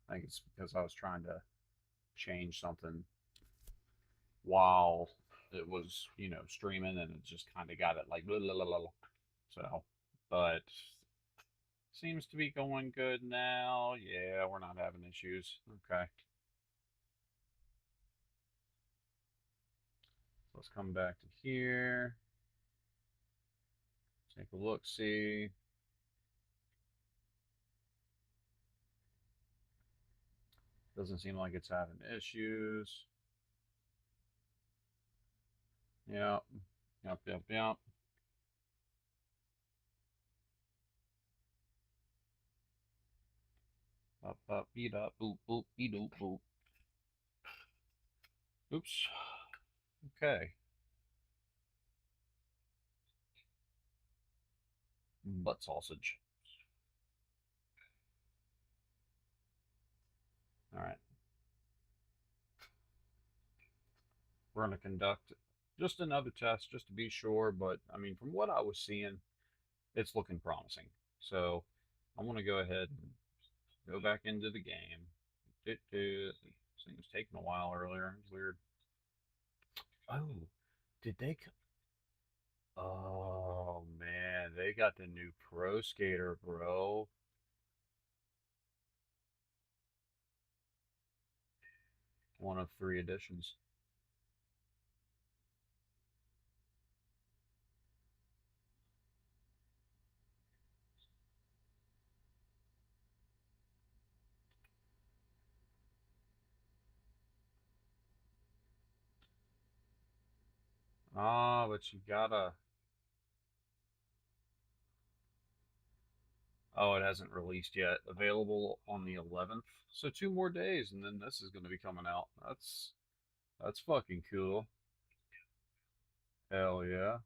I think it's because I was trying to change something while it was, streaming, and it just kind of got it like blah, blah, blah, blah. So, but seems to be going good now. Yeah, we're not having issues. Okay. Let's come back to here. Take a look, see. Doesn't seem like it's having issues. Yep. Yep, yep, yep. Up, up, beat up, boop, boop, beat boop, boop. Oops. Okay. Butt sausage. All right. We're going to conduct just another test just to be sure, but I mean, from what I was seeing, it's looking promising. So I want to go ahead and go back into the game. This thing was taking a while earlier. It's weird. Oh, did they? Oh man, they got the new Pro Skater, bro. One of three editions. Ah, but you gotta. Oh, it hasn't released yet. Available on the 11th. So 2 more days, and then this is gonna be coming out. That's fucking cool. Hell yeah.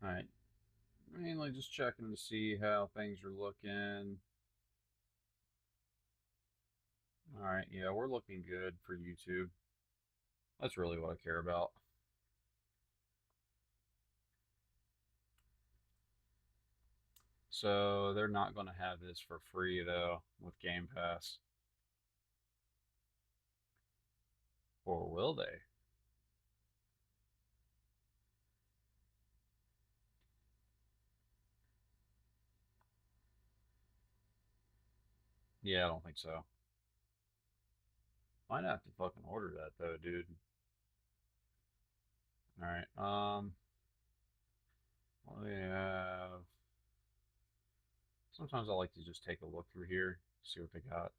All right. Mainly just checking to see how things are looking. All right. Yeah, we're looking good for YouTube. That's really what I care about. So they're not going to have this for free though with Game Pass. Or will they? Yeah, I don't think so. Might have to fucking order that though, dude. All right. What do we have? Sometimes I like to just take a look through here, see what they got.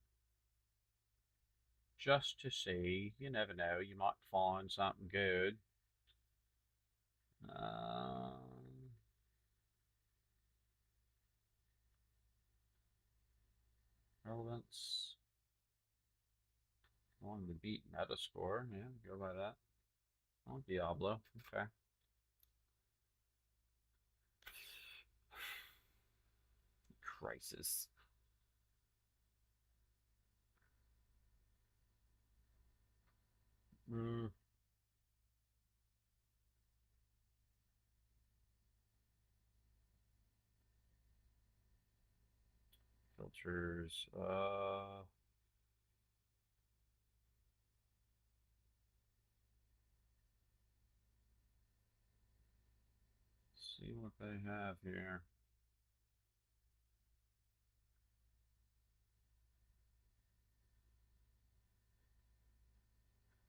Just to see. You never know. You might find something good. Um, Relevance. On the beat Metascore. Yeah, go by that. Oh, Diablo. Okay. Crisis. Mm, filters. See what they have here.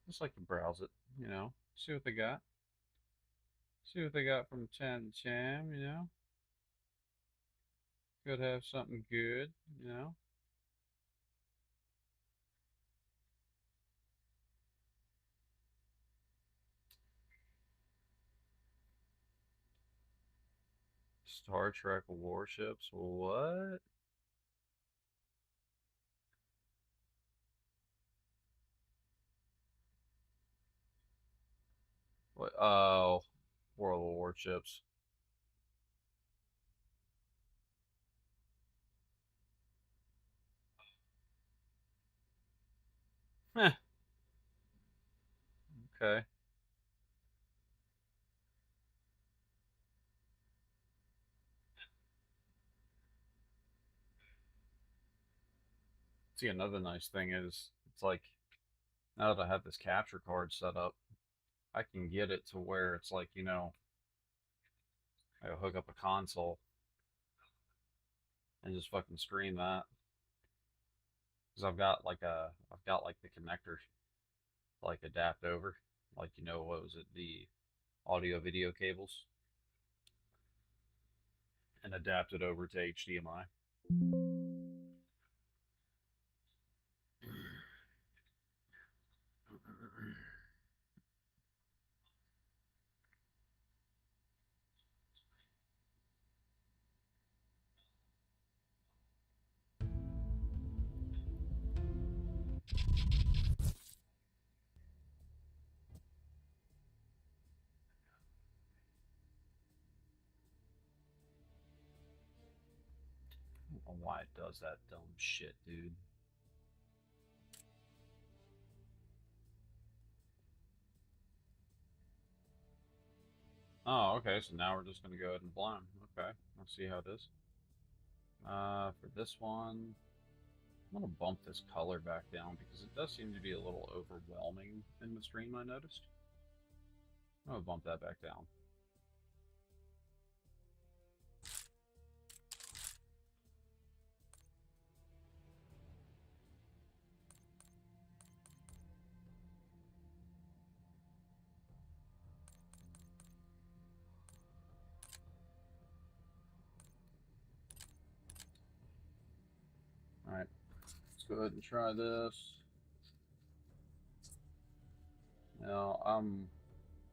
Just like to browse it, see what they got. See what they got from Chan Cham. Could have something good. Star Trek warships. What? What? Oh, World of Warships. Heh, okay. See, another nice thing is, it's like, now that I have this capture card set up, I can get it to where it's like, I hook up a console and just fucking stream that. Because I've got like the connector, like adapt over, like, what was it, the audio video cables, and adapt it over to HDMI. I don't know why it does that dumb shit, dude. Oh, okay, so now we're just gonna go ahead and blind. Okay, let's see how it is. For this one, I'm gonna bump this color back down because it does seem to be a little overwhelming in the stream, I noticed. I'm gonna bump that back down. Alright, let's go ahead and try this. Now, I'm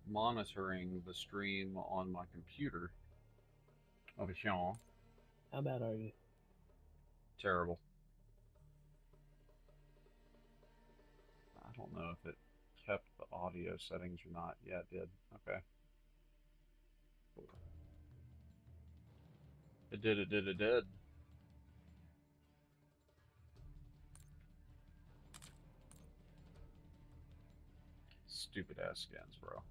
monitoring the stream on my computer over here. How bad are you? Terrible. I don't know if it kept the audio settings or not. Yeah, it did. Okay. It did. Stupid ass skins, bro.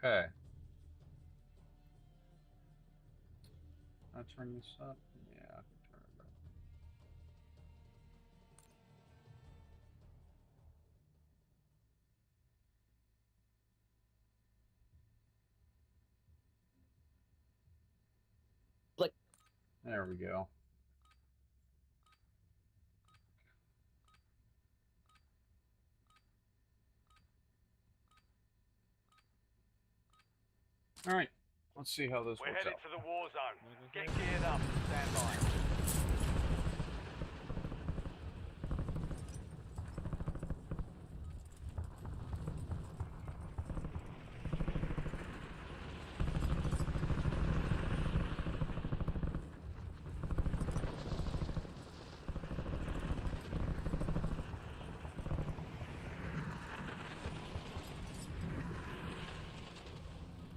Okay. Can I turn this up? Yeah, I can turn it up. Click. There we go. All right, let's see how this We're works headed out. for the war zone. Get geared up. Stand by.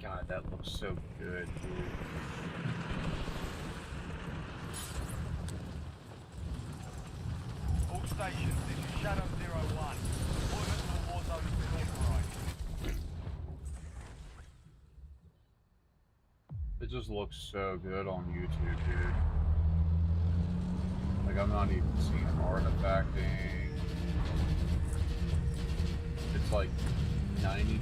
God, that looks so good, dude. All stations, this is Shadow 01. Deployment to the war zone has been authorized. It just looks so good on YouTube, dude. Like, I'm not even seeing artifacting. It's like 90%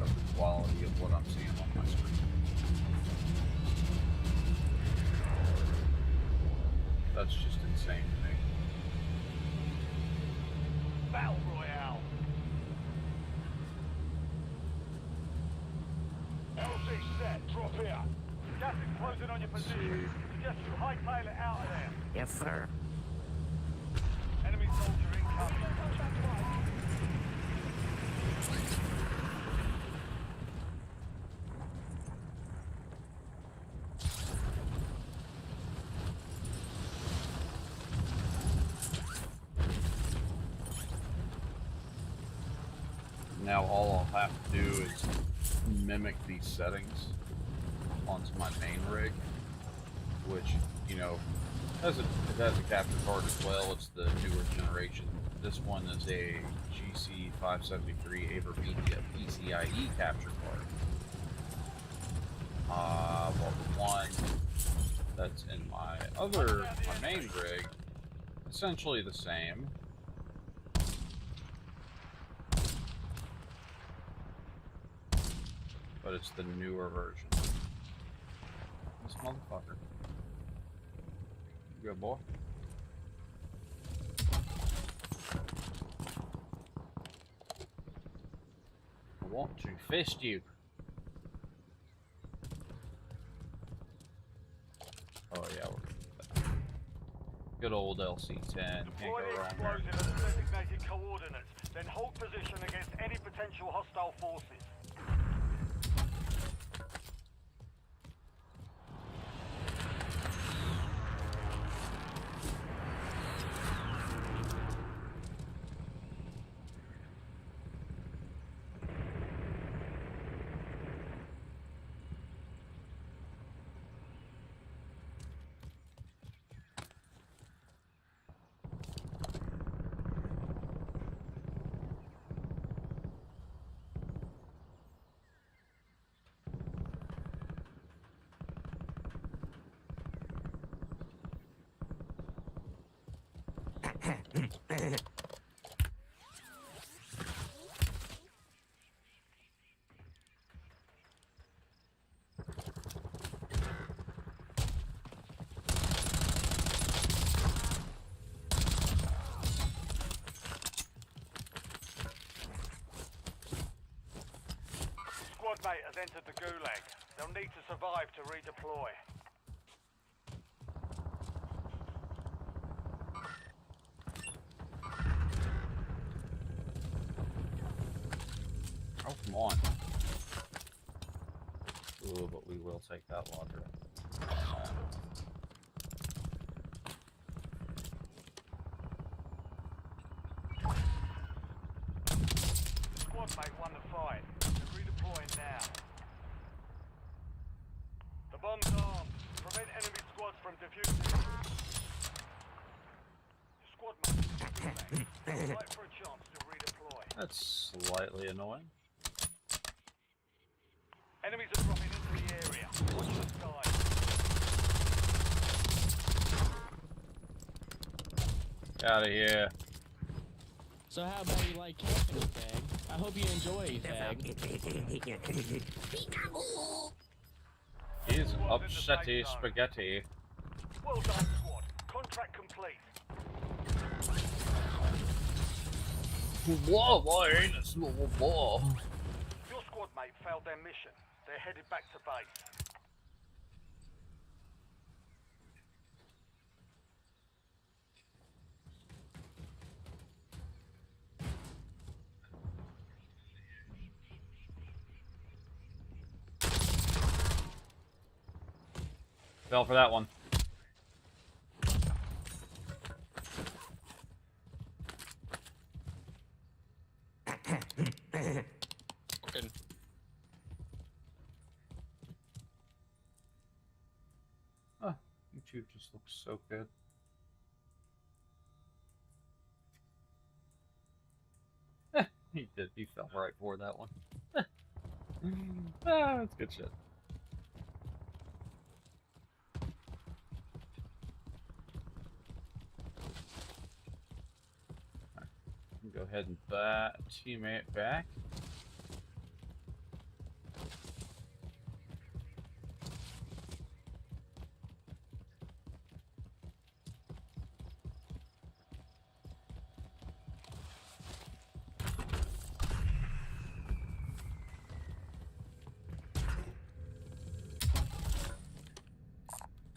of the quality of what I'm seeing on my screen. That's just insane to me. Battle Royale. LZ set. Drop here. Gas is closing on your position. Suggest you hightail it out of there. Yes, sir. Enemy soldier incoming. Now all I'll have to do is mimic these settings onto my main rig, which, It has a capture card as well. It's the newer generation. This one is a GC573 AverMedia PCIe capture card. Well, the one that's in my main rig, essentially the same. But it's the newer version. This motherfucker. Good boy. I want to fist you. Oh yeah, we're good old LC-10. Can't Deploy go the wrong explosive there. at the designated coordinates, then hold position against any potential hostile forces. Squad mate has entered the gulag. They'll need to survive to redeploy. Oh, come on. Ooh, but we will take that lodger. Squad mate won the fight. They're redeploying now. The bomb's armed. Prevent enemy squads from defusing. Your squad mate is in the gulag. Fight for a chance to redeploy. That's slightly annoying. Enemies are dropping into the area. Watch the skies. Out of here. So how about you like camping, Fag? I hope you enjoy, Fag. He's upsetty spaghetti. Well done, squad. Contract complete. Whoa, boy, ain't a small boy. Your squad mate failed their mission. They're headed back to base. Fell for that one. Fucking Oh, YouTube just looks so good. He did. He fell right for that one. That's good shit. Go ahead and teammate back.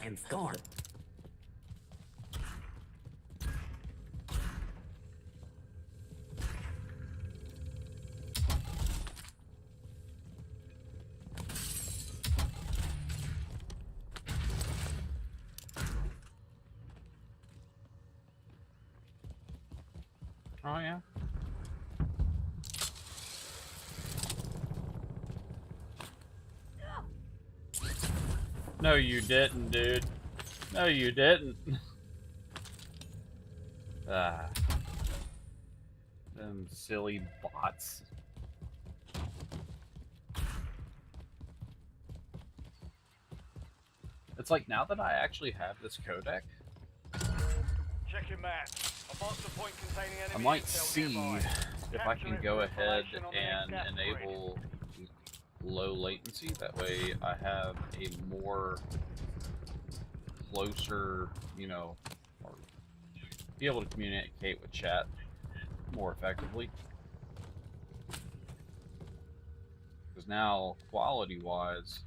And score. Oh yeah. No, you didn't, dude. No, you didn't. Ah. Them silly bots. It's like now that I actually have this codec, Check your map. A monster point containing enemy I might intel see nearby. if I Capture can it go for ahead information on the next and gas spread. enable low latency. That way I have a more closer, you know, or be able to communicate with chat more effectively. Because now, quality-wise,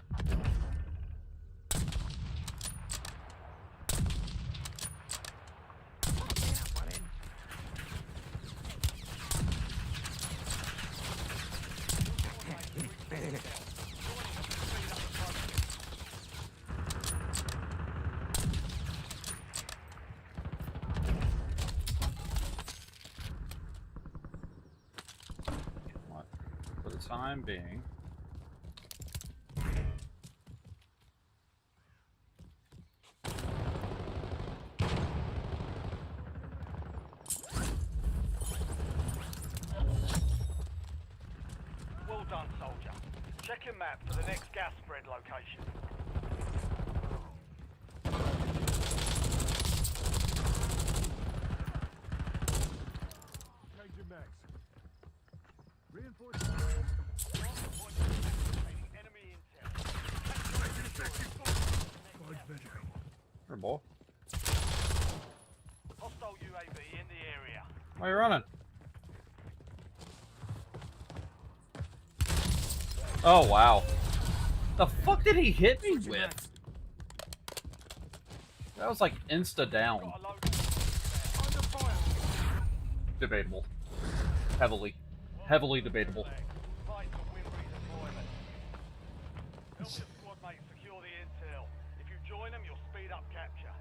for the time being, Well done, soldier. Check your map for the next gas spread location. Change your max. Reinforcements. Monster point containing enemy intel. Large medical. here, boy. Hostile UAV in the area. Why are you running? Oh, wow. The fuck did he hit me with? That was like insta down. Got a load under fire. Debatable. Heavily debatable. Fight to win redeployment. Help your squad mates secure the intel. If you join them, you'll speed up capture.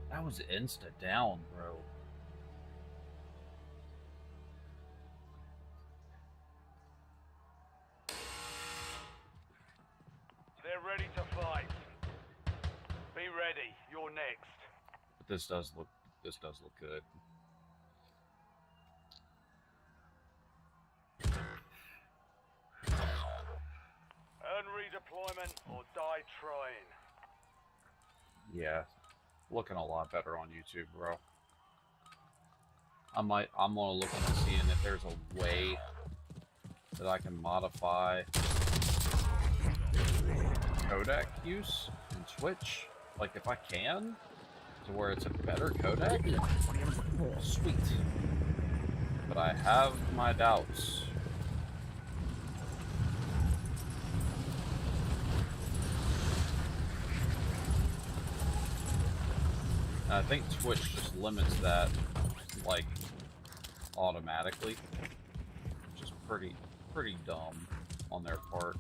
That was insta down, bro. They're ready to fight. Be ready. You're next. But this does look good. Earn redeployment or die trying. Yeah. Looking a lot better on YouTube, bro. I'm gonna look into seeing if there's a way that I can modify codec use in Twitch. Like if I can, to where it's a better codec. Sweet. But I have my doubts. And I think Twitch just limits that, like, automatically, which is pretty dumb on their part.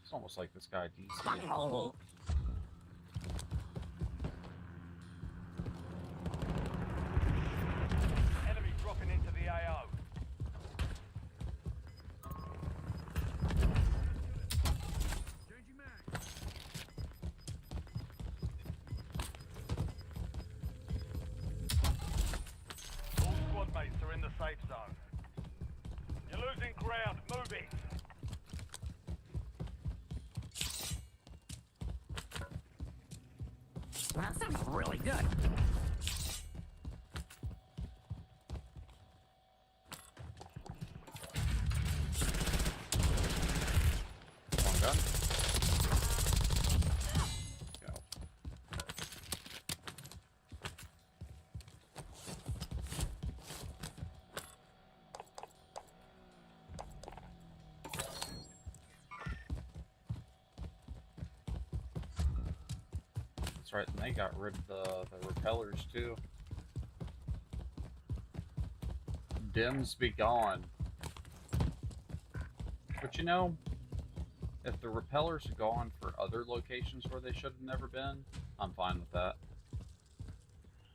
It's almost like this guy DC. Enemy dropping into the AO. Changing max. All squad mates are in the safe zone. You're losing ground. Move it. That sounds really good. One gun. Go. That's right, and they got rid of the repellers too. Dims be gone. But you know, if the repellers are gone for other locations where they should have never been, I'm fine with that.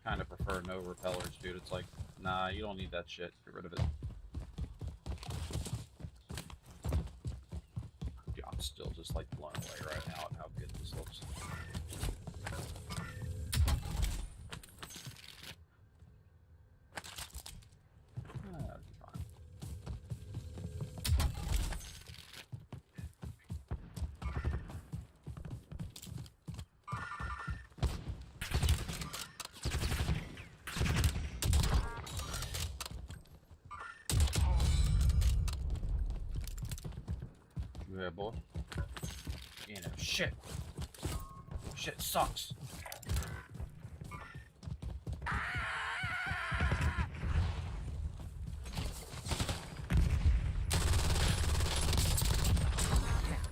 Kind of prefer no repellers, dude. It's like, nah, you don't need that shit. Get rid of it. I'm still just like blown away right now at how good this looks. That'd be fine. Yeah, boy. You know, shit. Shit sucks.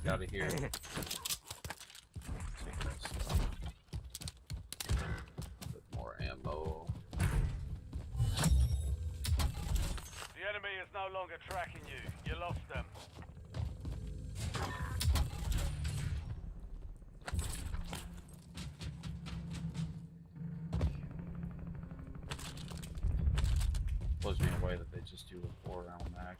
Out of here. Take this stuff. Bit more ammo. The enemy is no longer tracking you. You lost them. Blows me away that they just do a 4-round mag.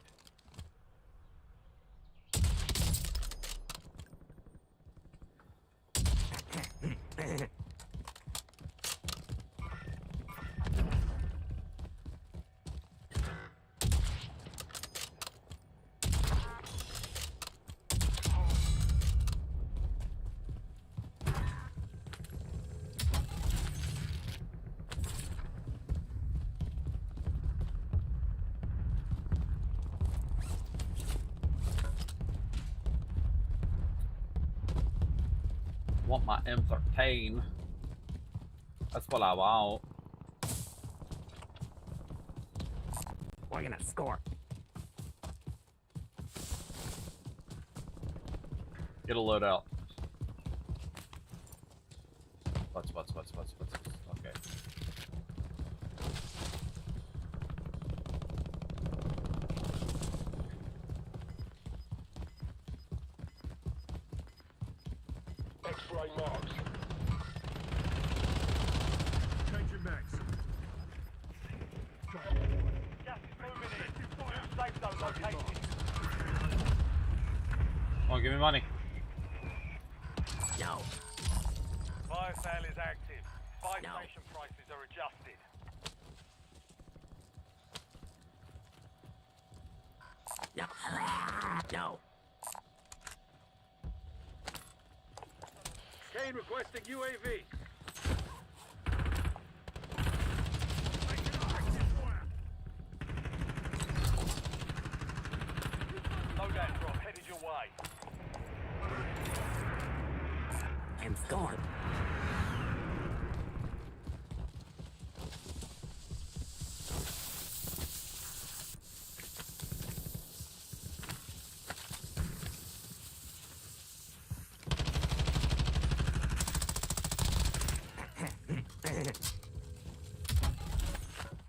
Want my M13. That's what I want. We're gonna score. Get a loadout. Butts. Okay. X-ray marks. Changing mags. Gas is moving in. New safe zone located. Come on, give me money. No. Fire sale is active. Buy No. station prices are adjusted. No. No. Kane requesting UAV. Loadout drop headed your way. And score.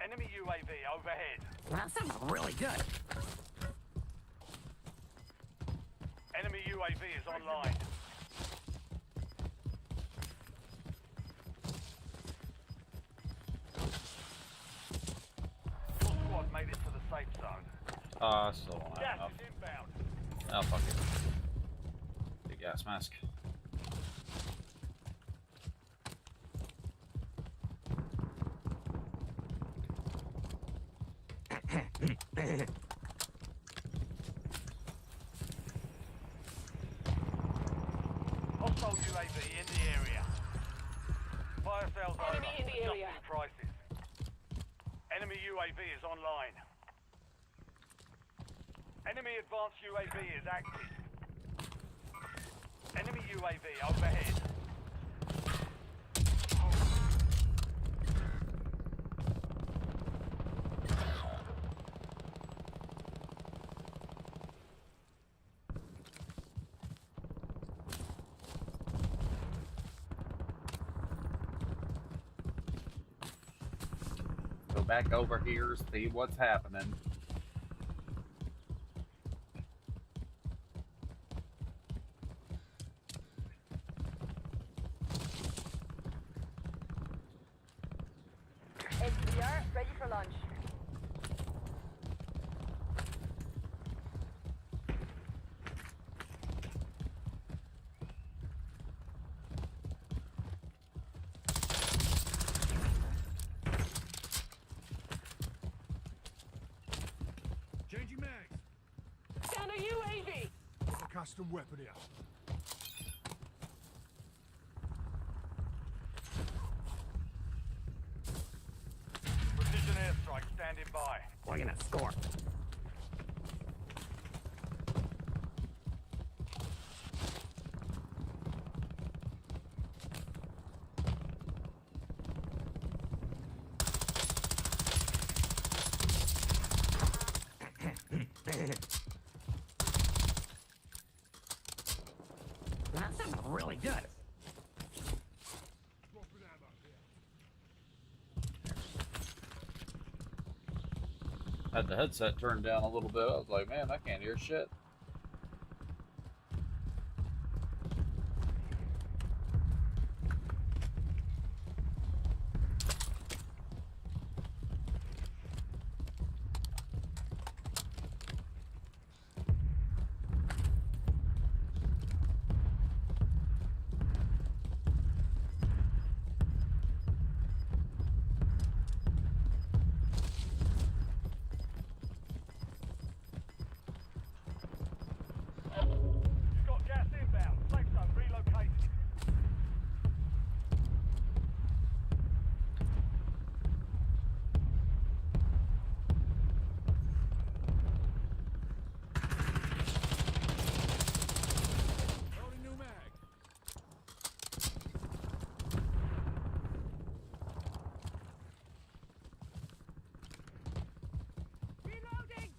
Enemy UAV overhead. That sounds really good. Enemy UAV is online. Your squad made it to the safe zone. Still don't have Gas enough. is inbound. Oh, fuck it. Big gas mask. Hostile UAV in the area. Fire sales Enemy over. in the area. Adjusting prices. Enemy UAV is online. Enemy advanced UAV is active. Enemy UAV overhead. Go back over here, see what's happening. HDR, ready for launch. custom weapon here. Precision airstrike standing by. We're gonna score. That sounds really good. Dropping ammo here. Had the headset turned down a little bit. I was like, man, I can't hear shit. You've got gas inbound. Safe zone relocated. Loading new mag. Reloading!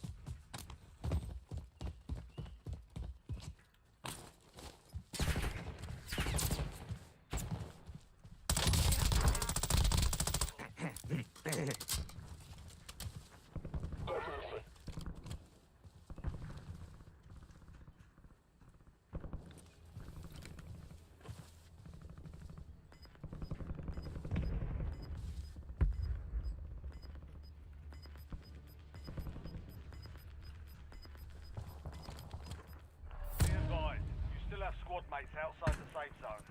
Be advised, you still have squad mates outside the safe zone.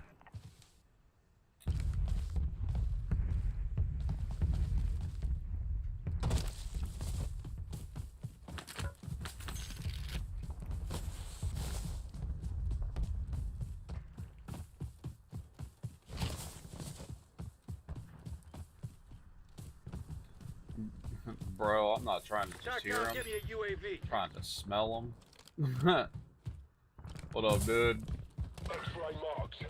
Bro, I'm not trying to just hear them. me a UAV. Trying to smell them. What up, dude? X-ray marked.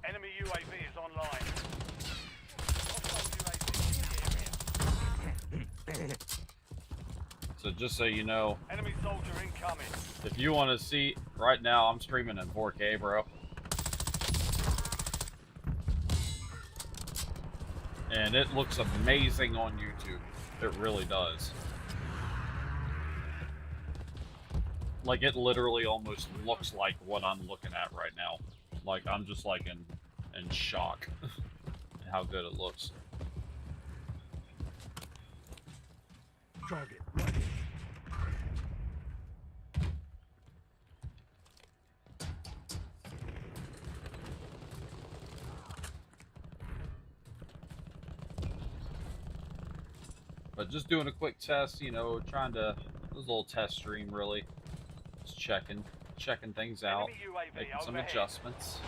Enemy UAV is online. Hostile UAV in the area. So just so you know, Enemy soldier incoming. if you want to see, right now I'm streaming in 4K, bro. And it looks amazing on YouTube. It really does. Like, it literally almost looks like what I'm looking at right now. Like, I'm just like in shock at how good it looks. Target right here. But just doing a quick test, you know, trying to, this is a little test stream really. Just checking things out, Enemy UAV making some overhead. adjustments.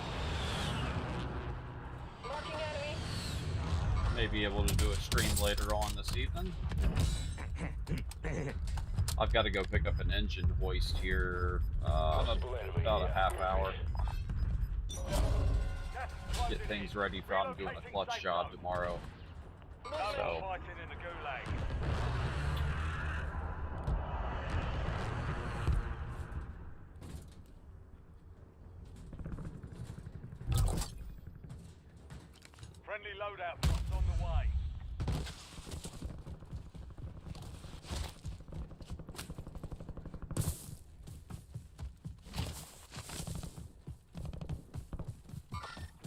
Marking enemy. May be able to do a stream later on this evening. I've got to go pick up an engine hoist here about a half hour. Get things ready for I'm doing a clutch job tomorrow. No more So fighting in the gulag. Friendly loadout drops on the way.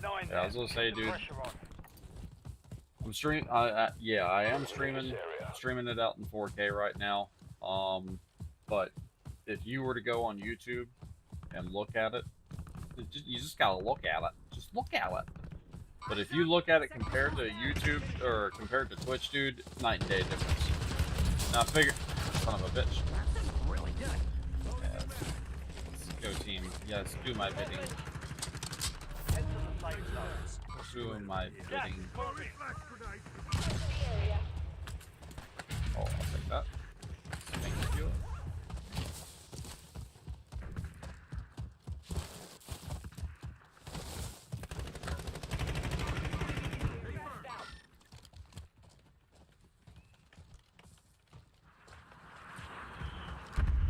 Nine yeah, I was there. gonna say, Keep the dude, pressure on. I'm streaming. Yeah, I am streaming it out in 4K right now. But if you were to go on YouTube and look at it, you just gotta look at it. Just look at it. But if you look at it compared to YouTube or compared to Twitch, dude, night and day difference. Now figure, son of a bitch. That sounds really good. go team. Yes, do my bidding. Head to the safe zone. Do my Gas bidding. is moving. Flash grenade. Oh, I'll take that. Thank you.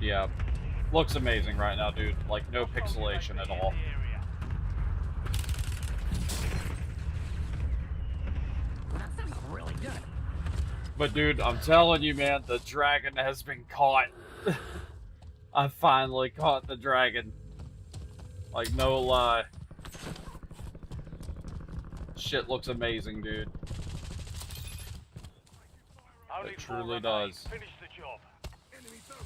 Yeah, looks amazing right now, dude. Like, no pixelation at all. That sounds really good. But dude, I'm telling you, man, the dragon has been caught. I finally caught the dragon. Like, no lie. Shit looks amazing, dude. Only It four truly remain. does. Finish the job. Enemy thermal.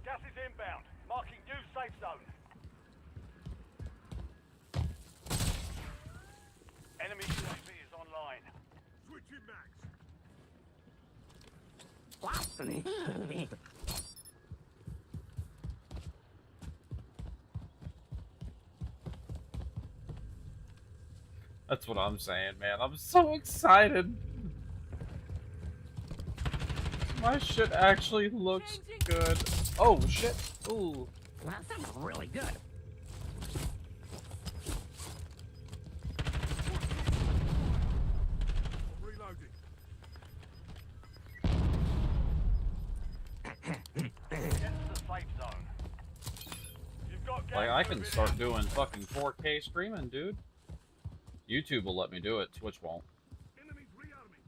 Gas is inbound. Marking new safe zone. Enemy UAV is online. Switching max. Blasphemy. That's what I'm saying, man. I'm so excited. My shit actually looks good. Oh, shit. Ooh. That sounds really good. I'm reloading. Get to the safe zone. You've got gas Like, I can moving start in. doing fucking 4K streaming, dude. YouTube will let me do it. Twitch won't. Enemies rearming.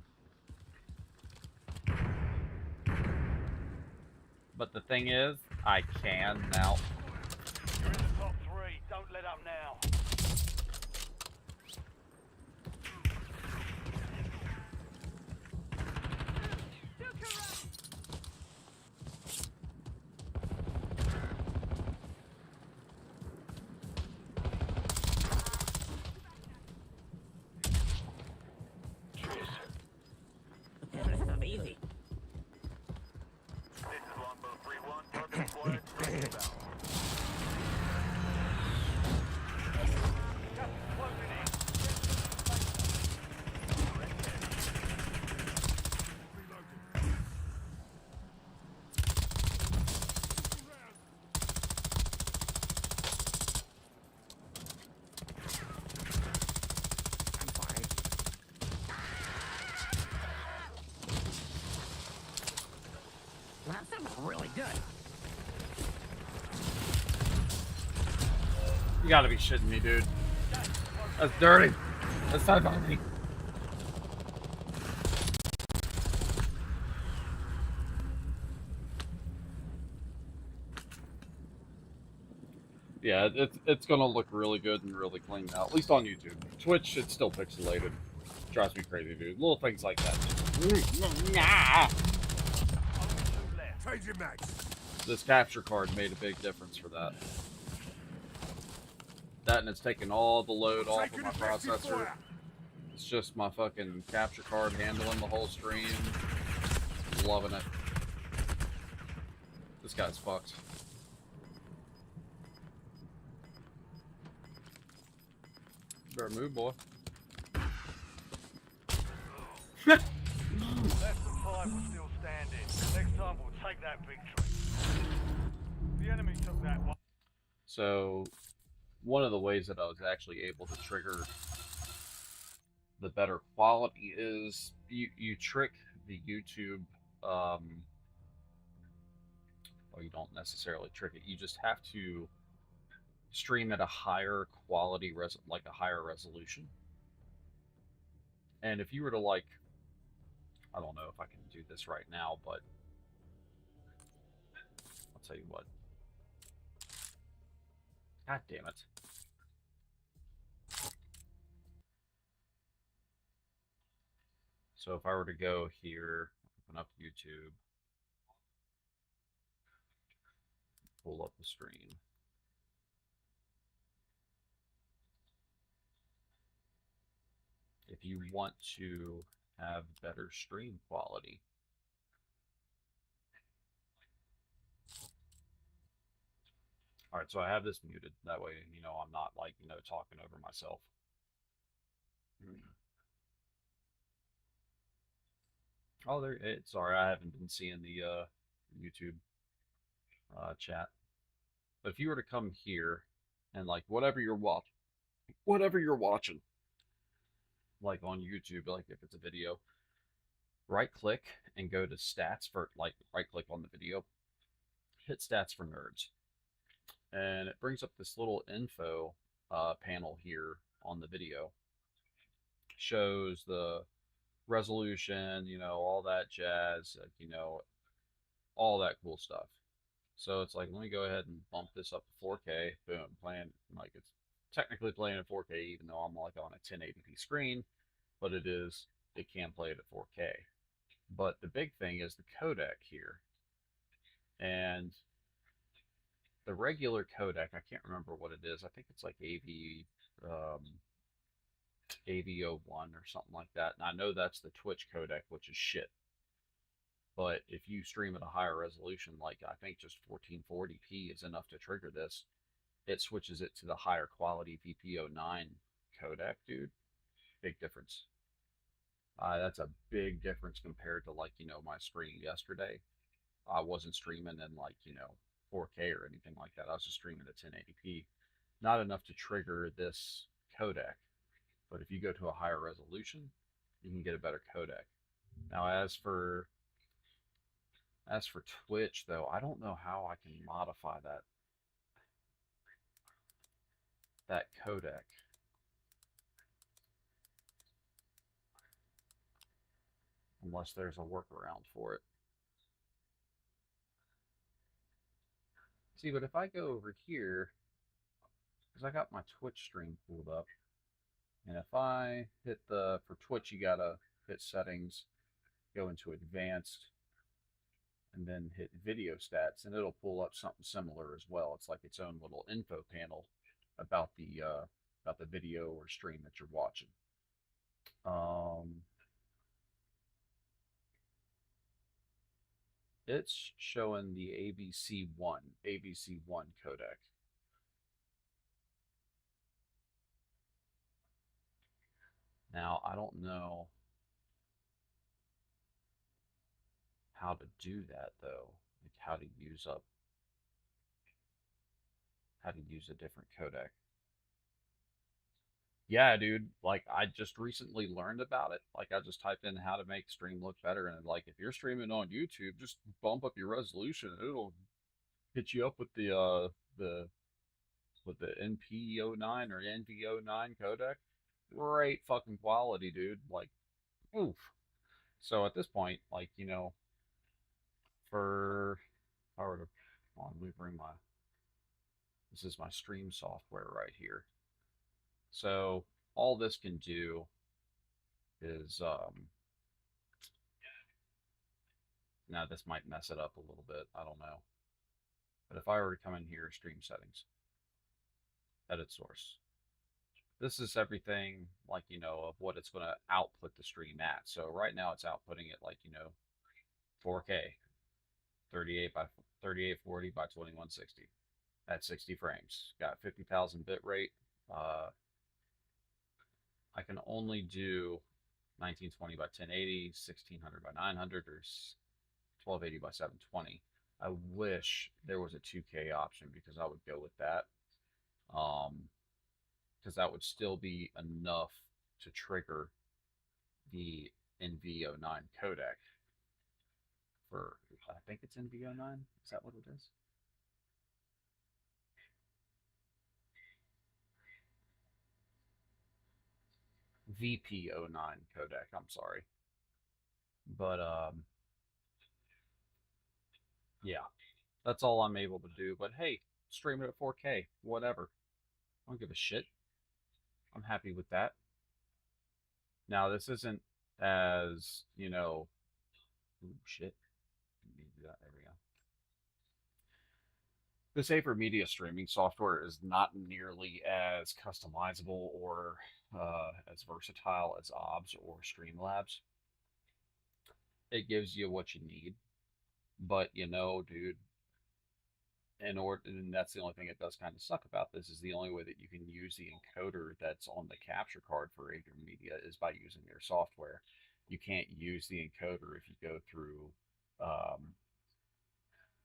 But the thing is, I can now. You're in the top three. Don't let up now. This is easy. This is Longbow 3-1. Target flag straight inbound. Gas is closing in. Reloading. I'm fine. That sounds really good. You gotta be shitting me, dude. That's dirty. That's not funny. Yeah, it's gonna look really good and really clean now, at least on YouTube. Twitch, it's still pixelated. Drives me crazy, dude. Little things like that. Only two left. Changing max. This capture card made a big difference for that. That and it's taking all the load off of Taking my effective processor. fire. It's just my fucking capture card handling the whole stream. Loving it. This guy's fucked. Better move, boy. Less than 5 were still standing. Next time we'll take that victory. The enemy took that one. So, one of the ways that I was actually able to trigger the better quality is you trick the YouTube. Well, you don't necessarily trick it. You just have to stream at a higher quality, like a higher resolution. And if you were to like, I don't know if I can do this right now, but I'll tell you what. God damn it. So if I were to go here, open up YouTube, pull up the stream. If you want to have better stream quality. All right, so I have this muted. That way, you know, I'm not like, you know, talking over myself. Oh, there. Sorry, I haven't been seeing the YouTube chat. But if you were to come here and like whatever you're watching, like on YouTube, like if it's a video, right click and go to stats for like right click on the video, hit stats for nerds, and it brings up this little info panel here on the video. Shows the resolution, you know, all that jazz, you know, all that cool stuff. So it's like, let me go ahead and bump this up to 4K. Boom, playing, like it's technically playing at 4K, even though I'm like on a 1080p screen, but it can play it at 4K. But the big thing is the codec here. And the regular codec, I can't remember what it is. I think it's like AV01 or something like that. And I know that's the Twitch codec, which is shit. But if you stream at a higher resolution, like I think just 1440p is enough to trigger this, it switches it to the higher quality VP09 codec, dude. Big difference. That's a big difference compared to like, you know, my stream yesterday. I wasn't streaming in like, you know, 4K or anything like that. I was just streaming at 1080p. Not enough to trigger this codec. But if you go to a higher resolution, you can get a better codec. Now, as for Twitch, though, I don't know how I can modify that codec. Unless there's a workaround for it. See, but if I go over here, because I got my Twitch stream pulled up, and if I hit for Twitch, you gotta hit settings, go into advanced, and then hit video stats, and it'll pull up something similar as well. It's like its own little info panel about the video or stream that you're watching. It's showing the ABC1 codec. Now, I don't know how to do that though, like how to use a different codec. Yeah, dude, like I just recently learned about it. Like I just typed in how to make stream look better, and like if you're streaming on YouTube, just bump up your resolution and it'll hit you up with the NP09 or NV09 codec. Great fucking quality, dude. Like, oof. So at this point, like, you know, if I were to, hold on, let me bring this is my stream software right here. So all this can do is, now this might mess it up a little bit, I don't know. But if I were to come in here, stream settings, edit source. This is everything, like, you know, of what it's going to output the stream at. So right now it's outputting it like, you know, 4K, 3840 by 2160 at 60 frames. Got 50,000 bit rate. I can only do 1920 by 1080, 1600 by 900, or 1280 by 720. I wish there was a 2K option because I would go with that. Because that would still be enough to trigger the NV09 codec for, I think it's NV09. Is that what it is? VP09 codec, I'm sorry. But, yeah, that's all I'm able to do. But hey, stream it at 4K, whatever. I don't give a shit. I'm happy with that. Now, this isn't as, you know, ooh, shit. Let me do that. There we go. this AverMedia streaming software is not nearly as customizable or as versatile as OBS or Streamlabs. It gives you what you need, but dude, and that's the only thing that does kind of suck about this is the only way that you can use the encoder that's on the capture card for AverMedia is by using their software. You can't use the encoder um,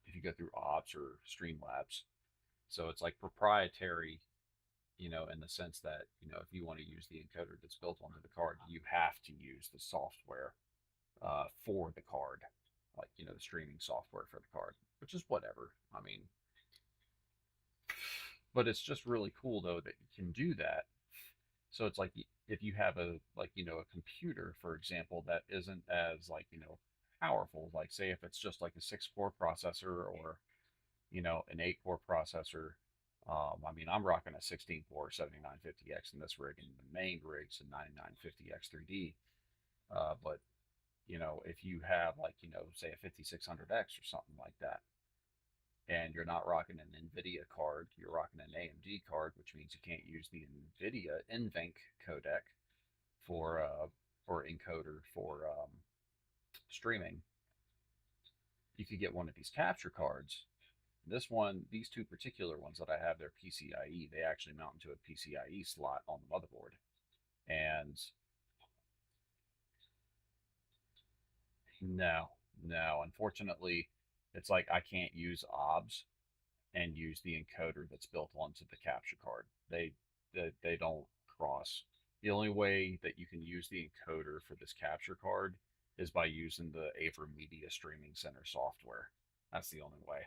if you go through OBS or Streamlabs. So it's like proprietary, in the sense that, if you want to use the encoder that's built onto the card, you have to use the software for the card, like, the streaming software for the card, which is whatever. I mean, but it's just really cool though that you can do that. So it's like if you have a computer, for example, that isn't as powerful, like say if it's just like a 6-core processor or an 8-core processor. I mean, I'm rocking a 16-core 7950X in this rig, and the main rig's a 9950X 3D. But if you have say a 5600X or something like that, and you're not rocking an NVIDIA card, you're rocking an AMD card, which means you can't use the NVIDIA NVENC codec or encoder for streaming. You could get one of these capture cards. These two particular ones that I have, they're PCIe. They actually mount into a PCIe slot on the motherboard. And no, unfortunately, it's like I can't use OBS and use the encoder that's built onto the capture card. They don't cross. The only way that you can use the encoder for this capture card is by using the AverMedia Streaming Center software. That's the only way,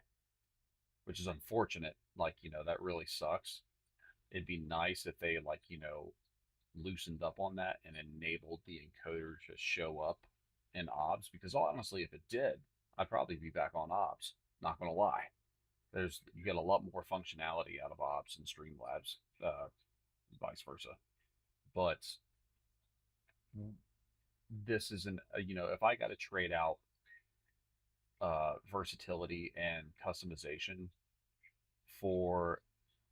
which is unfortunate. That really sucks. It'd be nice if they loosened up on that and enabled the encoder to show up in OBS, because honestly, if it did, I'd probably be back on OBS. Not gonna lie. You get a lot more functionality out of OBS and Streamlabs, vice versa. But this isn't, if I got to trade out versatility and customization for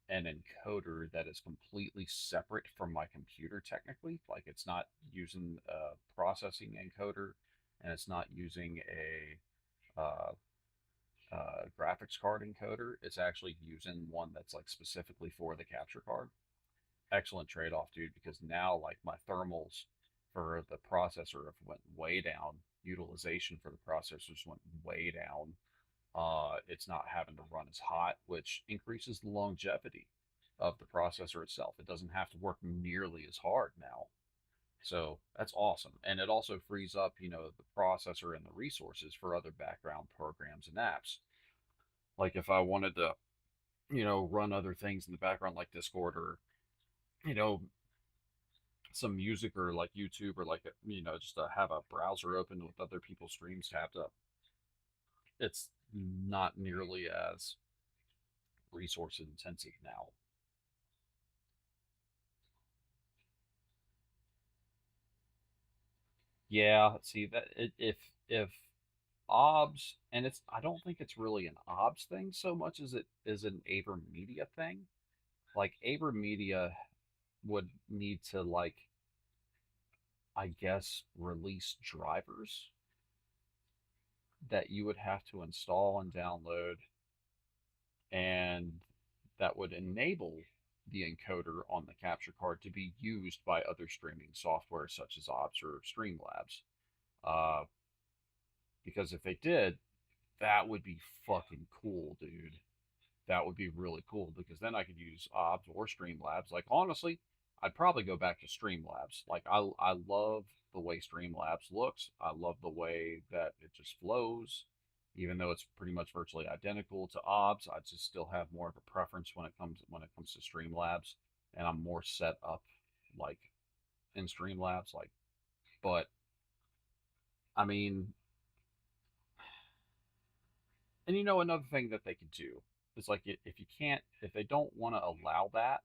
an encoder that is completely separate from my computer, technically, like it's not using a processing encoder and it's not using a graphics card encoder, it's actually using one that's specifically for the capture card. Excellent trade-off, dude, because now my thermals for the processor have went way down. Utilization for the processors went way down. It's not having to run as hot, which increases the longevity of the processor itself. It doesn't have to work nearly as hard now. So that's awesome. And it also frees up, the processor and the resources for other background programs and apps. Like if I wanted to, run other things in the background like Discord or, some music or like YouTube or just to have a browser open with other people's streams tapped up. It's not nearly as resource intensive now. Yeah, see that if OBS, and I don't think it's really an OBS thing so much as it is an AverMedia thing. Like AverMedia would need to I guess release drivers that you would have to install and download, and that would enable the encoder on the capture card to be used by other streaming software such as OBS or Streamlabs. Because if they did, that would be fucking cool, dude. That would be really cool, because then I could use OBS or Streamlabs. Honestly, I'd probably go back to Streamlabs. I love the way Streamlabs looks. I love the way that it just flows. Even though it's pretty much virtually identical to OBS, I just still have more of a preference when it comes to Streamlabs, and I'm more set up in Streamlabs. But I mean, and another thing that they could do is if they don't want to allow that,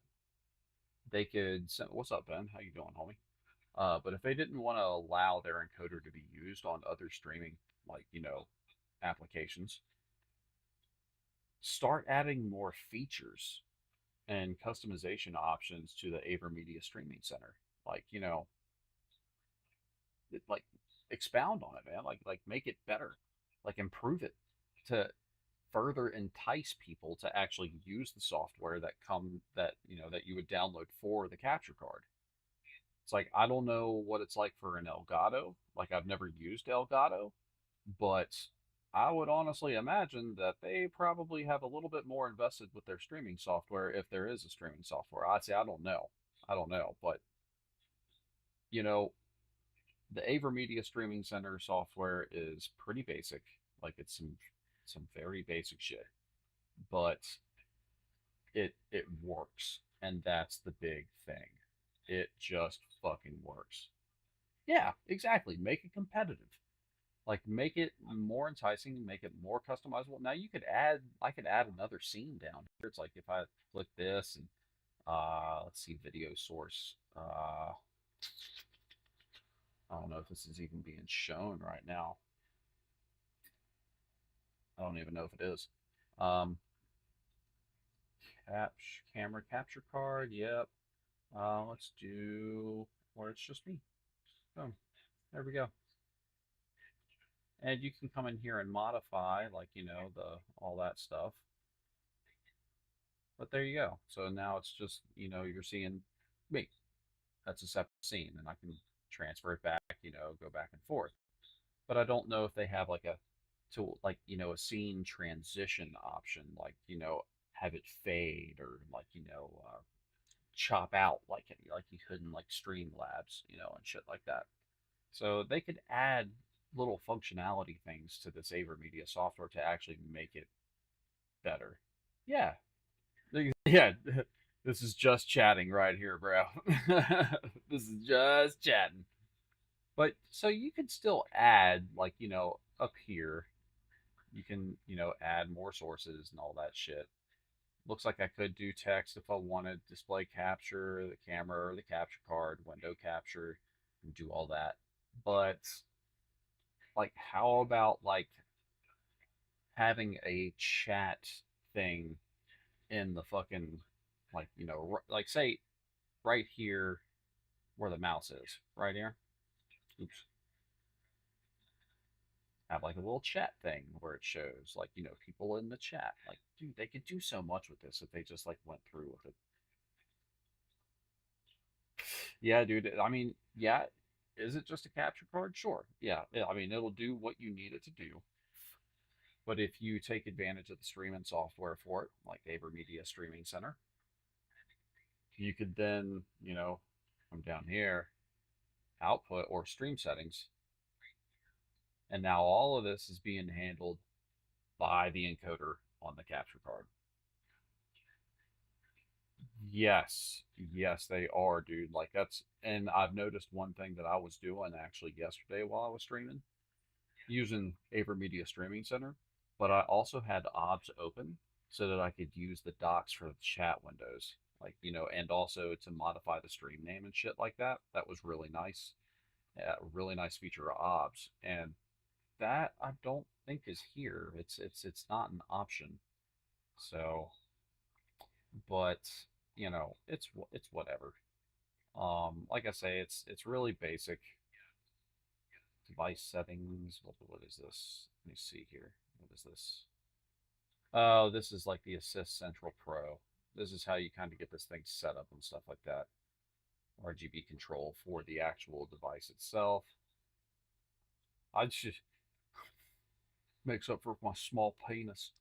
they could send. What's up, Ben? How you doing, homie? But if they didn't want to allow their encoder to be used on other streaming applications, start adding more features and customization options to the AverMedia Streaming Center. Like, like expound on it, man. Like make it better. Like improve it to further entice people to actually use the software that you would download for the capture card. It's like I don't know what it's like for an Elgato. Like I've never used Elgato, but I would honestly imagine that they probably have a little bit more invested with their streaming software if there is a streaming software. I'd say I don't know. I don't know, but you know, the AverMedia Streaming Center software is pretty basic. Like it's some very basic shit, but it works, and that's the big thing. It just fucking works. Yeah, exactly. Make it competitive. Like make it more enticing, make it more customizable. Now I could add another scene down here. It's like if I click this and let's see video source. I don't know if this is even being shown right now. I don't even know if it is. Um, camera capture card. Yep. Let's do where it's just me. Boom. There we go. And you can come in here and modify, like, the all that stuff. But there you go. So now it's just, you're seeing me. That's a separate scene, and I can transfer it back, go back and forth. But I don't know if they have like a tool, like, a scene transition option, like, have it fade or like, chop out like you could in like Streamlabs, and shit like that. So they could add little functionality things to this AverMedia software to actually make it better. Yeah. Yeah. This is just chatting right here, bro. This is just chatting. But so you can still add, like, up here, you can, add more sources and all that shit. Looks like I could do text if I wanted, display capture, the camera or the capture card, window capture, and do all that. But like, how about like having a chat thing in the fucking, like, like say right here where the mouse is, right here. Oops. Have like a little chat thing where it shows like, people in the chat. Like, dude, they could do so much with this if they just like went through with it. Yeah, dude. I mean, yeah, is it just a capture card? Sure. Yeah. I mean, it'll do what you need it to do. But if you take advantage of the streaming software for it, like AverMedia Streaming Center, you could then, come down here, output or stream settings. And now all of this is being handled by the encoder on the capture card. Yes, yes, they are, dude. Like and I've noticed one thing that I was doing actually yesterday while I was streaming, using AverMedia Streaming Center, but I also had OBS open so that I could use the docs for the chat windows, like, and also to modify the stream name and shit like that. That was really nice. Yeah, really nice feature of OBS, and that I don't think is here. It's not an option. So, but it's whatever. Like I say, it's really basic. Device settings. What is this? Let me see here. What is this? Oh, this is like the Assist Central Pro. This is how you kind of get this thing set up and stuff like that. RGB control for the actual device itself. I just makes up for my small penis.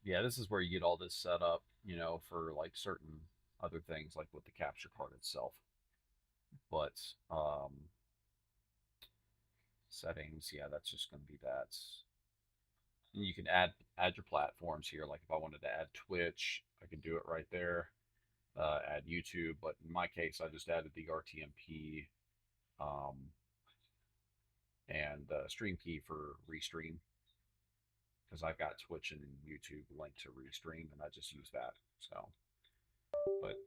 Yeah, this is where you get all this set up, for like certain other things, like with the capture card itself. But settings, yeah, that's just going to be that. And you can add your platforms here. Like if I wanted to add Twitch, I can do it right there. Add YouTube, but in my case, I just added the RTMP and stream key for Restream, because I've got Twitch and YouTube linked to Restream, and I just use that. So, but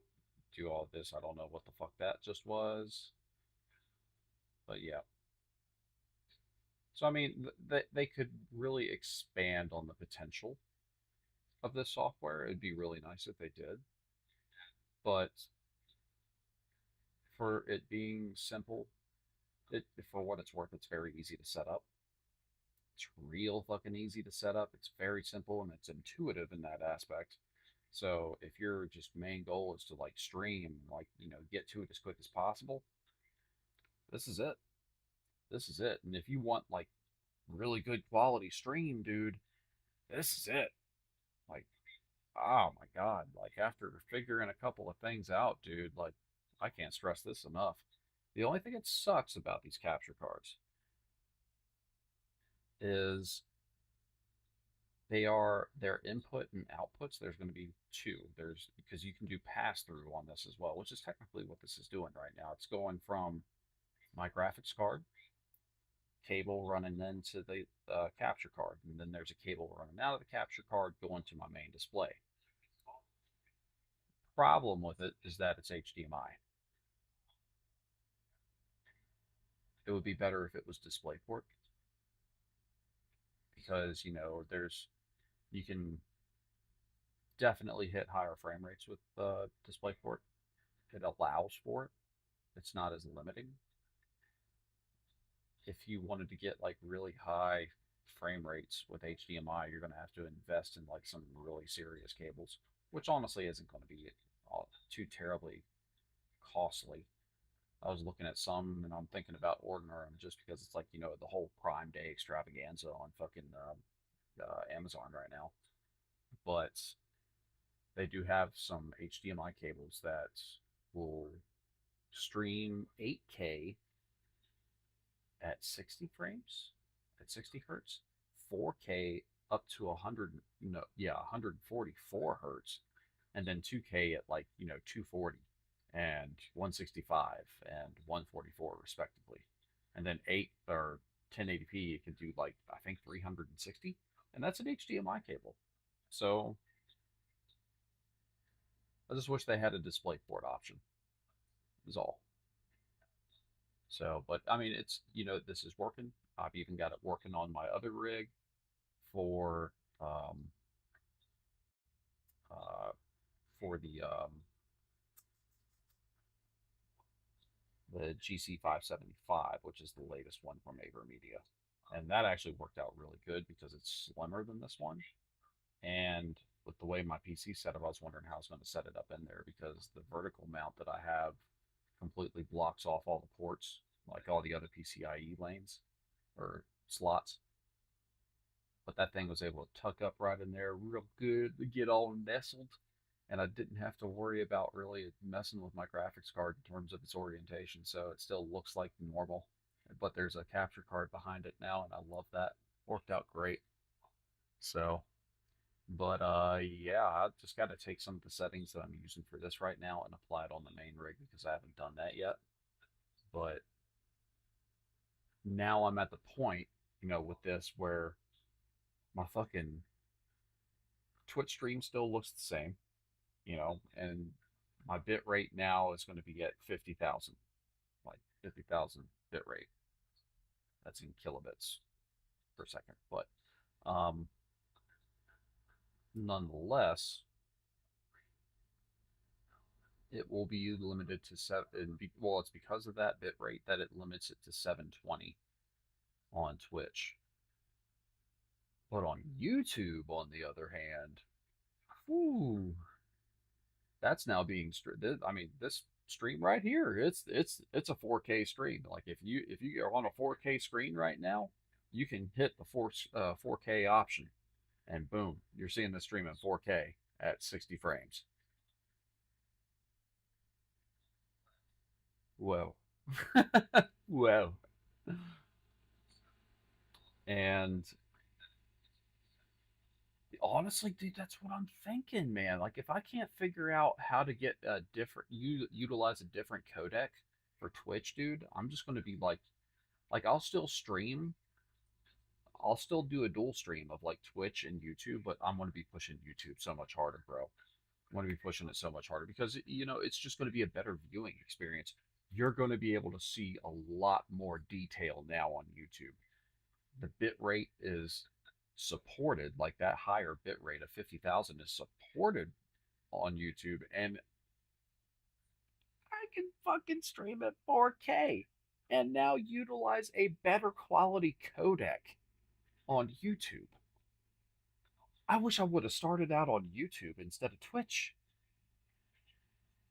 do all this, I don't know what the fuck that just was, but yeah. So I mean, they could really expand on the potential of this software. It'd be really nice if they did. But for it being simple, for what it's worth, it's very easy to set up. It's real fucking easy to set up. It's very simple and it's intuitive in that aspect. So if your just main goal is to like stream, like, get to it as quick as possible, this is it. This is it. And if you want like really good quality stream, dude, this is it. Like, oh my God. Like after figuring a couple of things out, dude, like I can't stress this enough. The only thing that sucks about these capture cards is their input and outputs. There's going to be two. There's because you can do pass through on this as well, which is technically what this is doing right now. It's going from my graphics card cable running into the capture card, and then there's a cable running out of the capture card going to my main display. Problem with it is that it's HDMI. It would be better if it was DisplayPort, because you can definitely hit higher frame rates with DisplayPort. It allows for it. It's not as limiting. If you wanted to get like really high frame rates with HDMI, you're going to have to invest in like some really serious cables, which honestly isn't going to be too terribly costly. I was looking at some, and I'm thinking about ordering them just because it's like, the whole Prime Day extravaganza on fucking Amazon right now. But they do have some HDMI cables that will stream 8K at 60 frames, at 60 hertz, 4K up to 144 hertz, and then 2K at like, 240 and 165 and 144 respectively. And then 8 or 1080p, it can do like, I think 360, and that's an HDMI cable. So I just wish they had a DisplayPort option, is all. So, but I mean, it's, this is working. I've even got it working on my other rig for the GC575, which is the latest one from AverMedia. And that actually worked out really good because it's slimmer than this one. And with the way my PC set up, I was wondering how I was going to set it up in there, because the vertical mount that I have completely blocks off all the ports, like all the other PCIe lanes or slots. But that thing was able to tuck up right in there real good to get all nestled. And I didn't have to worry about really messing with my graphics card in terms of its orientation. So it still looks like normal, but there's a capture card behind it now, and I love that. Worked out great. So, but yeah, I just got to take some of the settings that I'm using for this right now and apply it on the main rig, because I haven't done that yet. But now I'm at the point, with this where my fucking Twitch stream still looks the same, and my bit rate now is going to be at 50,000, like 50,000 bit rate. That's in kilobits per second. But nonetheless, it will be limited to well, it's because of that bit rate that it limits it to 720 on Twitch. But on YouTube, on the other hand, whoo, that's now being I mean, this stream right here, it's a 4K stream. Like if you are on a 4K screen right now, you can hit the 4K option, and boom, you're seeing the stream in 4K at 60 frames. Whoa. Whoa. And honestly, dude, that's what I'm thinking, man. Like, if I can't figure out how to get a utilize a different codec for Twitch, dude, I'm just going to be like I'll still stream. I'll still do a dual stream of like Twitch and YouTube, but I'm going to be pushing YouTube so much harder, bro. I'm going to be pushing it so much harder because, it's just going to be a better viewing experience. You're going to be able to see a lot more detail now on YouTube. the bit rate is supported, like that higher bit rate of 50,000 is supported on YouTube, and I can fucking stream at 4K and now utilize a better quality codec on YouTube. I wish I would have started out on YouTube instead of Twitch.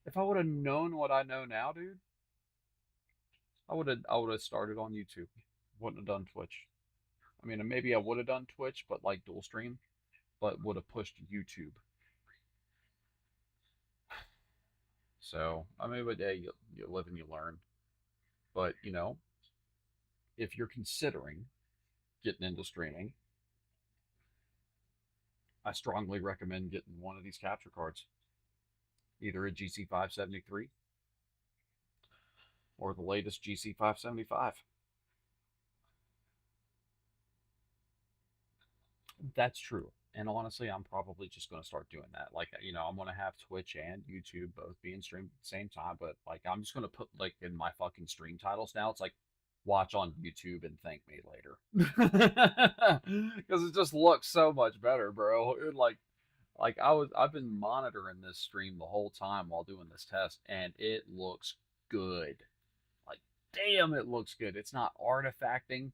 If I would have known what I know now, dude, I would have started on YouTube. Wouldn't have done Twitch. I mean, maybe I would have done Twitch, but like dual stream, but would have pushed YouTube. So, I mean, but yeah, you live and you learn. But, you know, if you're considering getting into streaming, I strongly recommend getting one of these capture cards. Either a GC573 or the latest GC575. That's true. And honestly, I'm probably just going to start doing that. Like, you know, I'm going to have Twitch and YouTube both being streamed at the same time, but like, I'm just going to put like in my fucking stream titles now, it's like, watch on YouTube and thank me later. Because it just looks so much better, bro. I've been monitoring this stream the whole time while doing this test, and it looks good. Like, damn, it looks good. It's not artifacting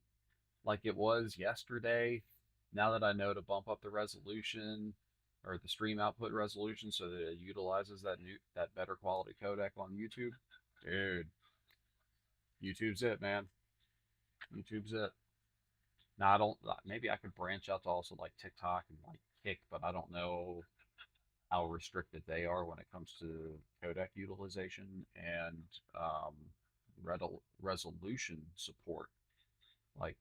like it was yesterday. Now that I know to bump up the resolution or the stream output resolution so that it utilizes that better quality codec on YouTube, dude, YouTube's it, man. YouTube's it. Now maybe I could branch out to also like TikTok and like Kick, but I don't know how restricted they are when it comes to codec utilization and resolution support. Like,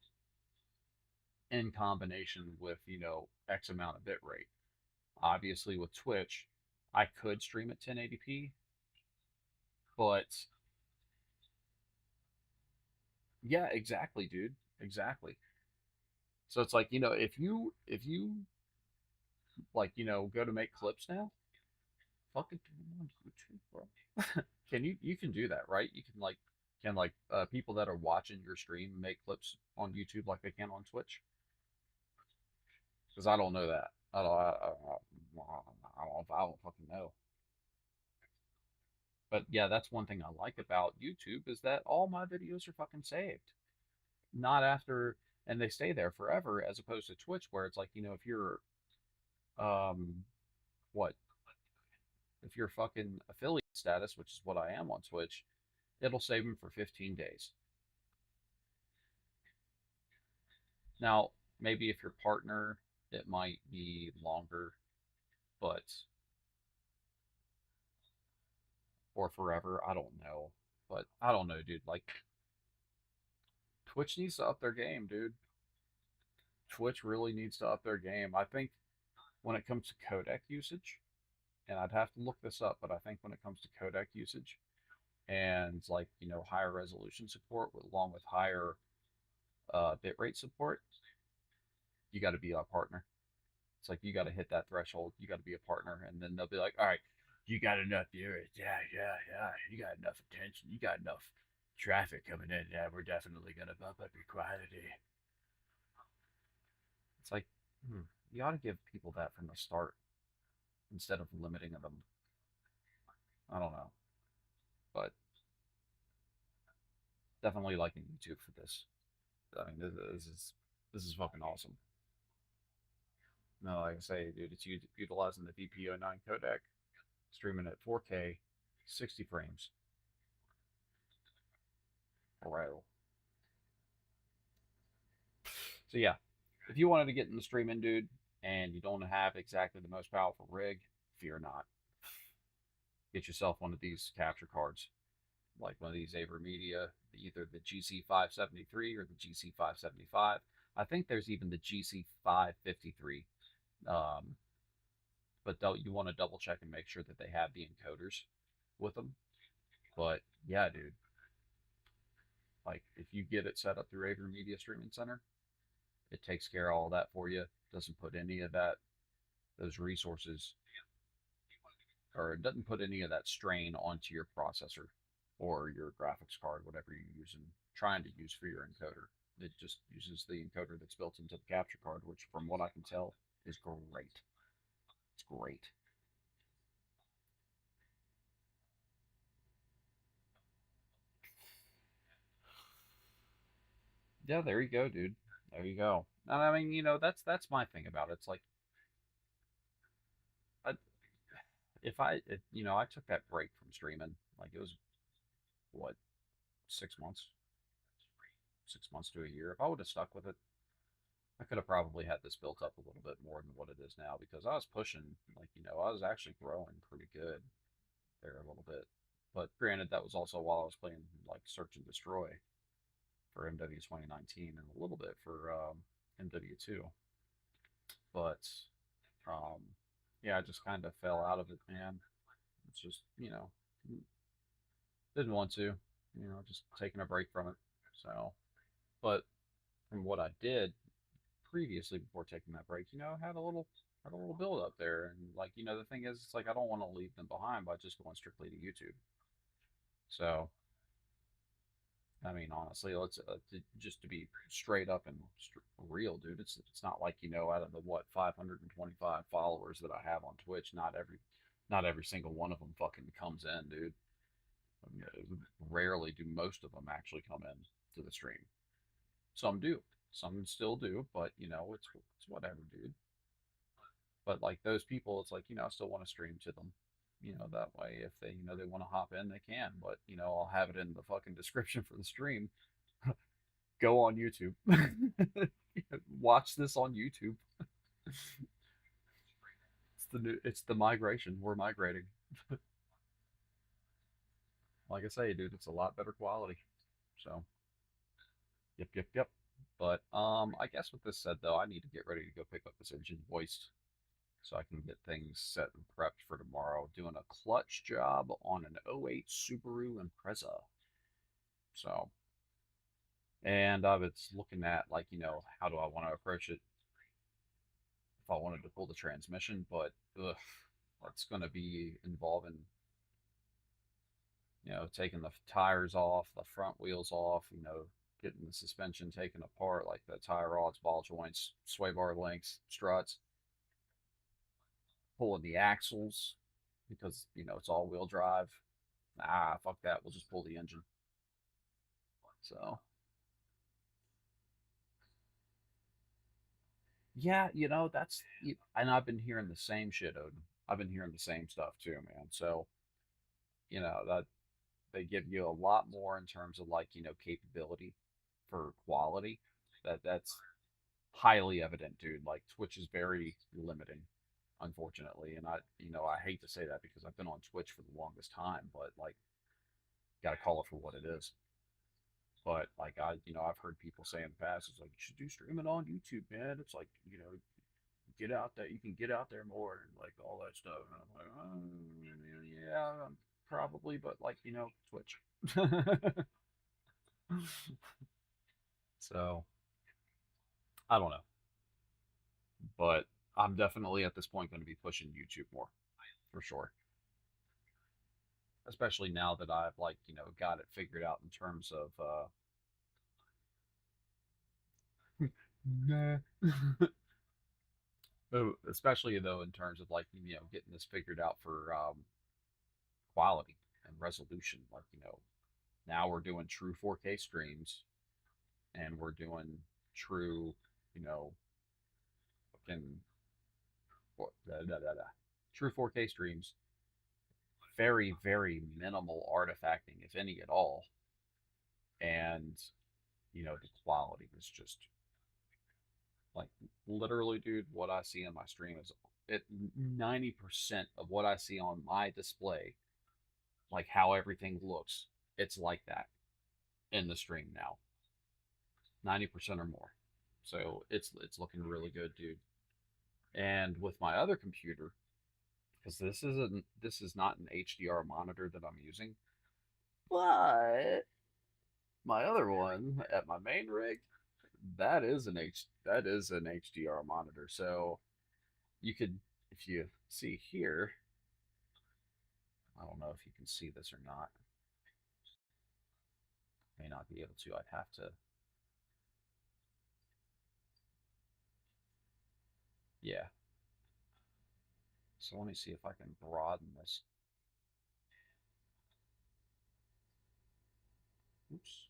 in combination with, you know, X amount of bit rate. Obviously, with Twitch, I could stream at 1080p, but yeah, exactly, dude. Exactly. So it's like, you know, if you like, you know, go to make clips now, fucking do them on YouTube, bro. You can do that, right? You can people that are watching your stream make clips on YouTube like they can on Twitch? Because I don't know that. I don't fucking know. But yeah, that's one thing I like about YouTube is that all my videos are fucking saved. Not after, and they stay there forever, as opposed to Twitch where it's like, you know, if you're, what? If you're fucking affiliate status, which is what I am on Twitch, it'll save them for 15 days. Now, maybe if you're partner, it might be longer, but or forever, I don't know. But I don't know, dude. Like, Twitch needs to up their game, dude. Twitch really needs to up their game. I think when it comes to codec usage, and I'd have to look this up, but I think when it comes to codec usage and like, you know, higher resolution support along with higher bitrate support, you got to be a partner. It's like you got to hit that threshold. You got to be a partner, and then they'll be like, all right, you got enough viewers. Yeah. You got enough attention. You got enough traffic coming in. Yeah, we're definitely going to bump up your quality. It's like, you ought to give people that from the start instead of limiting them. I don't know. But definitely liking YouTube for this. I mean, this is fucking awesome. No, like I say, dude, it's utilizing the DP09 codec, streaming at 4K, 60 frames. Bro. So yeah, if you wanted to get in the streaming, dude, and you don't have exactly the most powerful rig, fear not. Get yourself one of these capture cards, like one of these AverMedia, either the GC573 or the GC575. I think there's even the GC553. But you want to double check and make sure that they have the encoders with them. But yeah, dude, like if you get it set up through AverMedia Streaming Center, it takes care of all that for you. Doesn't put any of those resources, or it doesn't put any of that strain onto your processor or your graphics card, whatever you're trying to use for your encoder. it just uses the encoder that's built into the capture card, which, from what I can tell, is great. It's great. Yeah, there you go, dude. There you go. And I mean, that's my thing about it. It's like, I, I took that break from streaming, like it was what, 6 months, 6 months to a year. If I would have stuck with it, I could have probably had this built up a little bit more than what it is now because I was pushing, like, I was actually growing pretty good there a little bit. But granted, that was also while I was playing like Search and Destroy for MW 2019 and a little bit for MW2. But um, yeah, I just kind of fell out of it, man. It's just, didn't want to, just taking a break from it. So, but from what I did previously before taking that break, had a little build up there, and like, the thing is, it's like I don't want to leave them behind by just going strictly to YouTube. So, I mean, honestly, let's just to be straight up and real, dude. It's not like, out of the what 525 followers that I have on Twitch, not every single one of them fucking comes in, dude. I mean, rarely do most of them actually come in to the stream. Some do, some still do, but it's whatever, dude. But like those people, it's like, I still want to stream to them. That way if they want to hop in, they can. But, I'll have it in the fucking description for the stream. Go on YouTube. Watch this on YouTube. It's the migration. We're migrating. Like I say, dude, it's a lot better quality. So, yep, yep, yep. But I guess with this said though, I need to get ready to go pick up this engine voiced so I can get things set and prepped for tomorrow. Doing a clutch job on an '08 Subaru Impreza. So, and I was looking at, like, how do I want to approach it if I wanted to pull the transmission, but ugh, that's going to be involving, taking the tires off, the front wheels off, getting the suspension taken apart, like the tie rods, ball joints, sway bar links, struts, pulling the axles because it's all wheel drive. Ah, fuck that. We'll just pull the engine. So yeah, and I've been hearing the same shit, Odin. I've been hearing the same stuff too, man. So that they give you a lot more in terms of, like, capability for quality. That's highly evident, dude. Like, Twitch is very limiting, unfortunately, and I hate to say that because I've been on Twitch for the longest time, but like, gotta call it for what it is. But like, I've heard people say in the past, it's like you should do streaming on YouTube, man. It's like, get out there, you can get out there more and like all that stuff. And I'm like, yeah, probably, but like, Twitch. So I don't know, but I'm definitely at this point going to be pushing YouTube more for sure. Especially now that I've, like, got it figured out in terms of nah. Especially though in terms of, like, getting this figured out for quality and resolution. Like, now we're doing true 4K streams and we're doing true, fucking true 4K streams. Very, very minimal artifacting, if any at all. And, the quality is just like, literally, dude, what I see on my stream is 90% of what I see on my display, like how everything looks, it's like that in the stream now. 90% or more. So it's looking really good, dude. And with my other computer, because this is not an HDR monitor that I'm using, but my other one at my main rig, that is an HDR monitor. So you could, if you see here, I don't know if you can see this or not. May not be able to. I'd have to Yeah. So let me see if I can broaden this. Oops.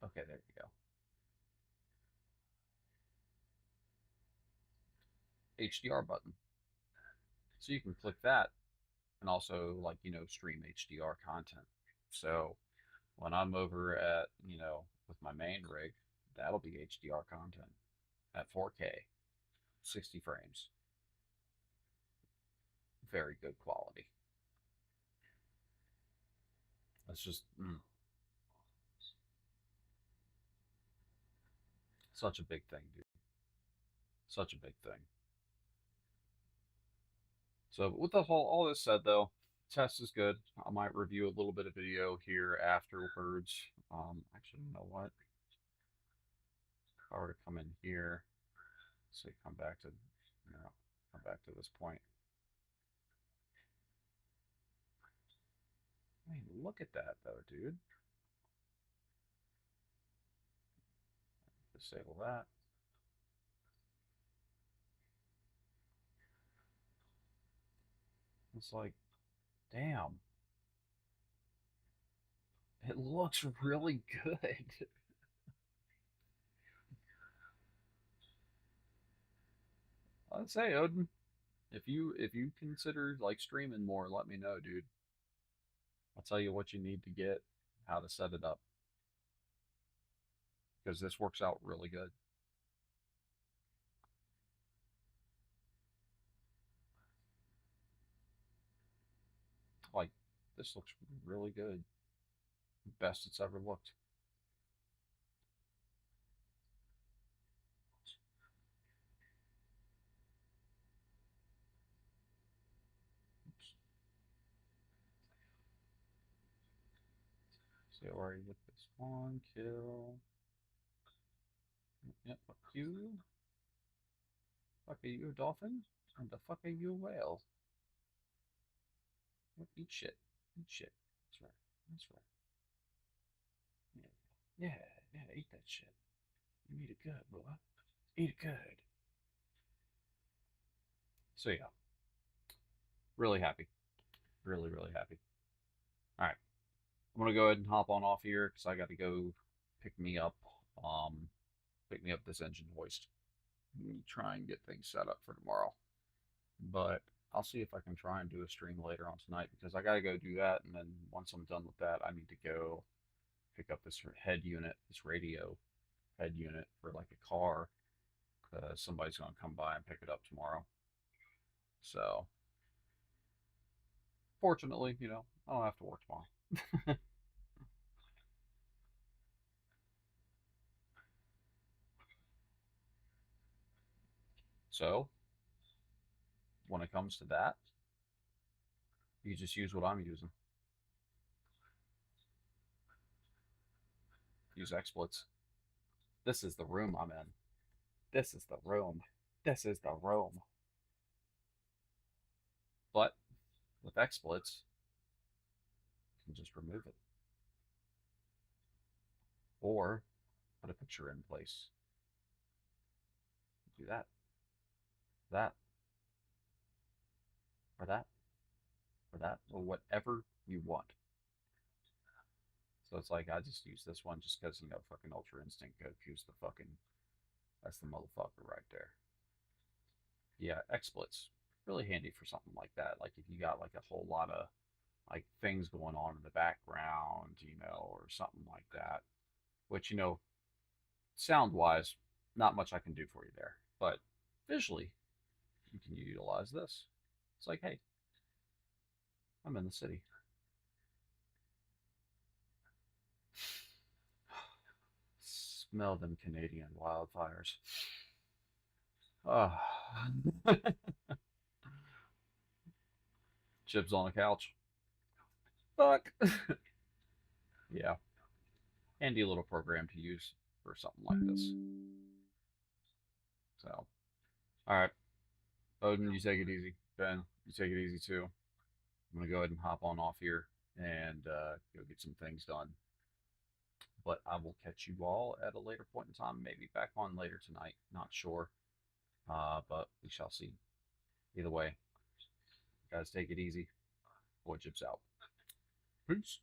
Okay, there you go. HDR button. So you can click that and also, like, stream HDR content. So when I'm over at, with my main rig, that'll be HDR content at 4K, 60 frames. Very good quality. That's just such a big thing, dude. Such a big thing. So with all this said, though, test is good. I might review a little bit of video here afterwards. Actually, you know what? If I were to come in here, say come back to, come back to this point. I mean, look at that though, dude. Disable that. It's like, damn. It looks really good. I'd say, Odin, if you consider like streaming more, let me know, dude. I'll tell you what you need to get, how to set it up, because this works out really good. Like, this looks really good. Best it's ever looked. Oops. So already with this one kill. Yep, fuck you. Fuck are you, a dolphin? And the fuck are you, a whale? Eat shit. Eat shit. That's right. That's right. Yeah. Yeah, yeah, eat that shit. You eat it good, boy. Eat it good. So yeah. Really happy. Really, really happy. Alright. I'm gonna go ahead and hop on off here because I gotta go pick me up this engine hoist. Try and get things set up for tomorrow. But I'll see if I can try and do a stream later on tonight because I gotta go do that, and then once I'm done with that, I need to go pick up this head unit, this radio head unit for like a car. Somebody's gonna come by and pick it up tomorrow. So fortunately, I don't have to work tomorrow. So when it comes to that, you just use what I'm using. Use XSplits. This is the room I'm in. This is the room. This is the room. But with XSplits, you can just remove it. Or put a picture in place. Do that. That. Or that. Or that. Or whatever you want. So it's like, I just use this one just because, fucking Ultra Instinct Goku's the fucking, that's the motherfucker right there. Yeah, XSplits. Really handy for something like that. Like if you got like a whole lot of like things going on in the background, or something like that. Which, sound wise, not much I can do for you there. But visually, you can utilize this. It's like, hey, I'm in the city. Smell them Canadian wildfires. Ah. Chips on the couch. Fuck. Yeah. Handy little program to use for something like this. So, alright. Odin, you take it easy. Ben, you take it easy too. I'm going to go ahead and hop on off here and go get some things done. But I will catch you all at a later point in time. Maybe back on later tonight. Not sure. But we shall see. Either way, guys, take it easy. Boy Chips out. Peace.